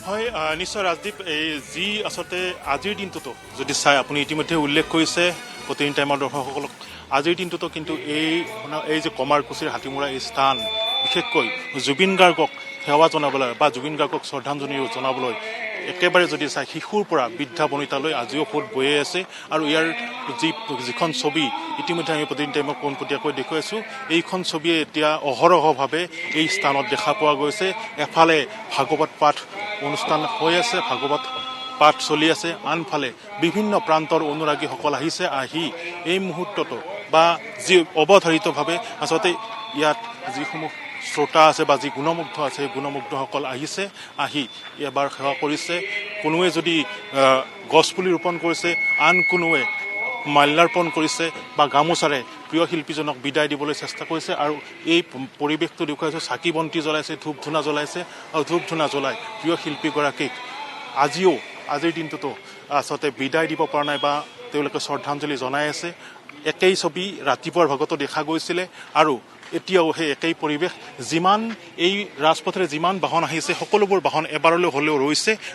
হয় নিশ্চয় ৰাজদীপ এই যি আচলতে আজিৰ দিনটোতো যদি চাই আপুনি ইতিমধ্যে উল্লেখ কৰিছে প্ৰতিদিন টাইমৰ দৰ্শকসকলক আজিৰ দিনটোতো কিন্তু এই যে কমাৰকুছিৰ হাতীমূৰা এই স্থান বিশেষকৈ জুবিন গাৰ্গক সেৱা জনাবলৈ বা জুবিন গাৰ্গক শ্ৰদ্ধাঞ্জলি জনাবলৈ একেবাৰে যদি চাই শিশুৰ পৰা বৃদ্ধা বনিতালৈ আজিও সোঁত বৈয়ে আছে আৰু ইয়াৰ যিখন ছবি ইতিমধ্যে আমি প্ৰতিদিন টাইমক পোনপটীয়াকৈ দেখুৱাইছোঁ এইখন ছবিয়ে এতিয়া অহৰহভাৱে এই স্থানত দেখা পোৱা গৈছে এফালে ভাগৱত পাঠ অনুষ্ঠান হৈ আছে ভাগৱত পাঠ চলি আছে আনফালে বিভিন্ন প্ৰান্তৰ অনুৰাগীসকল আহিছে আহি এই মুহূৰ্ততো বা যি অৱধাৰিতভাৱে আচলতে ইয়াত যিসমূহ শ্ৰোতা আছে বা যি গুণমুগ্ধ আছে সেই গুণমুগ্ধসকল আহিছে আহি এবাৰ সেৱা কৰিছে কোনোৱে যদি গছপুলি ৰোপণ কৰিছে আন কোনোৱে মাল্যাৰ্পণ কৰিছে বা গামোচাৰে প্ৰিয় শিল্পীজনক বিদায় দিবলৈ চেষ্টা কৰিছে আৰু এই পৰিৱেশটো দেখুৱাইছে চাকি বন্তি জ্বলাইছে ধূপ ধূনা জ্বলাইছে আৰু ধূপ ধূনা জ্বলাই প্ৰিয় শিল্পীগৰাকীক আজিৰ দিনটোতো আচলতে বিদায় দিব পৰা নাই বা তেওঁলোকে শ্ৰদ্ধাঞ্জলি জনাই আছে একেই ছবি ৰাতিপুৱাৰ ভাগতো দেখা গৈছিলে আৰু এতিয়াও সেই একেই পৰিৱেশ যিমান এই ৰাজপথেৰে যিমান বাহন আহিছে সকলোবোৰ বাহন এবাৰলৈ হ'লেও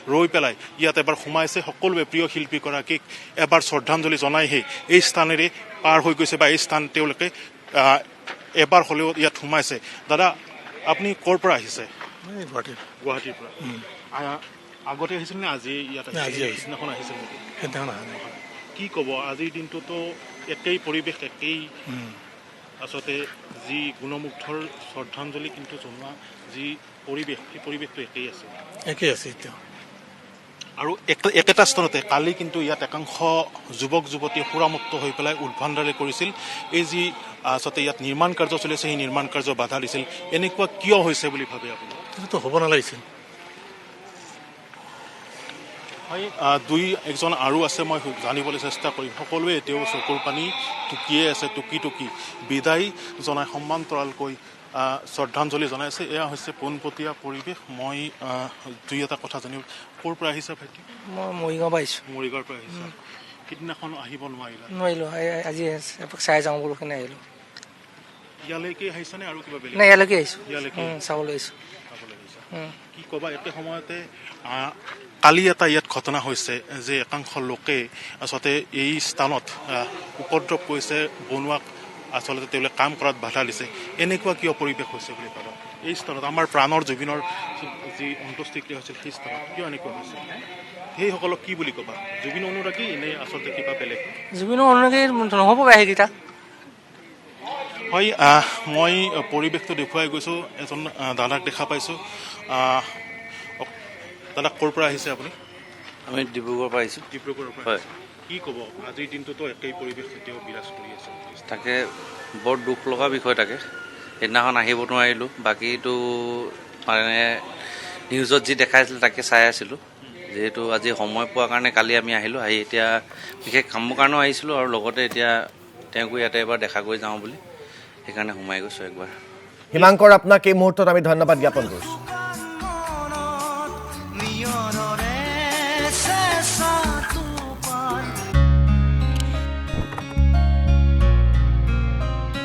ৰৈ পেলাই ইয়াত এবাৰ সোমাইছে সকলোৱে প্ৰিয় শিল্পীগৰাকীক এবাৰ শ্ৰদ্ধাঞ্জলি জনাইহে এই স্থানেৰে পাৰ হৈ গৈছে বা এই স্থান তেওঁলোকে এবাৰ হ'লেও ইয়াত সোমাইছে দাদা আপুনি ক'ৰ পৰা আহিছে গুৱাহাটীৰ পৰা আগতে আহিছিল নে আজি ইয়াত সিদিনাখন আহিছিল নেকি কি ক'ব আজিৰ দিনটোতো একেই পৰিৱেশ একেই আচলতে যি গুণমুগ্ধৰ শ্ৰদ্ধাঞ্জলি কিন্তু জনোৱা যি পৰিৱেশ সেই পৰিৱেশটো একেই আছে এতিয়া আৰু একেটা স্থানতে কালি কিন্তু ইয়াত একাংশ যুৱক যুৱতীয়ে সুৰামুক্ত হৈ পেলাই উদ্ভণ্ডালি কৰিছিল এই যি আচলতে ইয়াত নিৰ্মাণ কাৰ্য চলি আছে সেই নিৰ্মাণ কাৰ্য বাধা দিছিল এনেকুৱা কিয় হৈছে বুলি ভাবে আপুনি এইটোতো হ'ব নালাগিছিল হয় এজন আৰু আছে মই জানিবলৈ চেষ্টা কৰিম সকলোৱে এতিয়াও চকুৰ পানী টুকিয়ে আছে টুকি বিদায় জনাই সন্মান্তৰালকৈ শ্ৰদ্ধাঞ্জলি জনাইছে এয়া হৈছে পোনপটীয়া পৰিৱেশ মই দুই এটা কথা জানিব ক'ৰ পৰা আহিছা ভাইটি মই মৰিগাঁৱৰ পৰা আহিছোঁ মৰিগাঁৱৰ পৰা আহিছা সিদিনাখন আহিব নোৱাৰিলোঁ আজি এপাক চাই যাওঁ বোলো সেইকাৰণে আহিলোঁ ইয়ালৈকে আহিছানে আৰু কিবা বেলেগ নাই ইয়ালৈকে আহিছোঁ ইয়ালৈকে চাবলৈ আহিছোঁ কি ক'বা একে সময়তে কালি এটা ইয়াত ঘটনা হৈছে যে একাংশ লোকে আচলতে এই স্থানত উপদ্ৰৱ কৰিছে বনোৱাক আচলতে তেওঁলোকে কাম কৰাত বাধা দিছে এনেকুৱা কিয় পৰিৱেশ হৈছে বুলি ভাবা এই স্থানত আমাৰ প্ৰাণৰ জুবিনৰ যি অন্ত্যেষ্টিক্ৰিয়া হৈছিল সেই স্থানত কিয় এনেকুৱা হৈছে সেইসকলক কি বুলি ক'বা জুবিন অনুৰাগী এনে আচলতে কিবা বেলেগ জুবিনৰ অনুৰাগী নহ'ব সেইকেইটা হয় মই পৰিৱেশটো দেখুৱাই গৈছোঁ এজন দাদাক দেখা পাইছোঁ দাদা ক'ৰ পৰা আহিছে আপুনি আমি ডিব্ৰুগড়ৰ পৰা আহিছোঁ ডিব্ৰুগড়ৰ পৰা হয় কি ক'ব আজিৰ দিনটোতো একেই পৰিৱেশ এতিয়াও বিৰাজ কৰি আছে তাকে বৰ দুখ লগা বিষয় তাকে সেইদিনাখন আহিব নোৱাৰিলোঁ বাকীটো মানে নিউজত যি দেখাইছিল তাকে চাই আছিলোঁ যিহেতু আজি সময় পোৱাৰ কাৰণে কালি আমি আহিলোঁ আহি এতিয়া বিশেষ কামৰ কাৰণেও আহিছিলোঁ আৰু লগতে এতিয়া তেওঁকো ইয়াতে এবাৰ দেখা কৰি যাওঁ বুলি সেইকাৰণে সোমাই গৈছোঁ একবাৰ হিমাংকৰ আপোনাক এই মুহূৰ্তত আমি ধন্যবাদ জ্ঞাপন কৰিছোঁ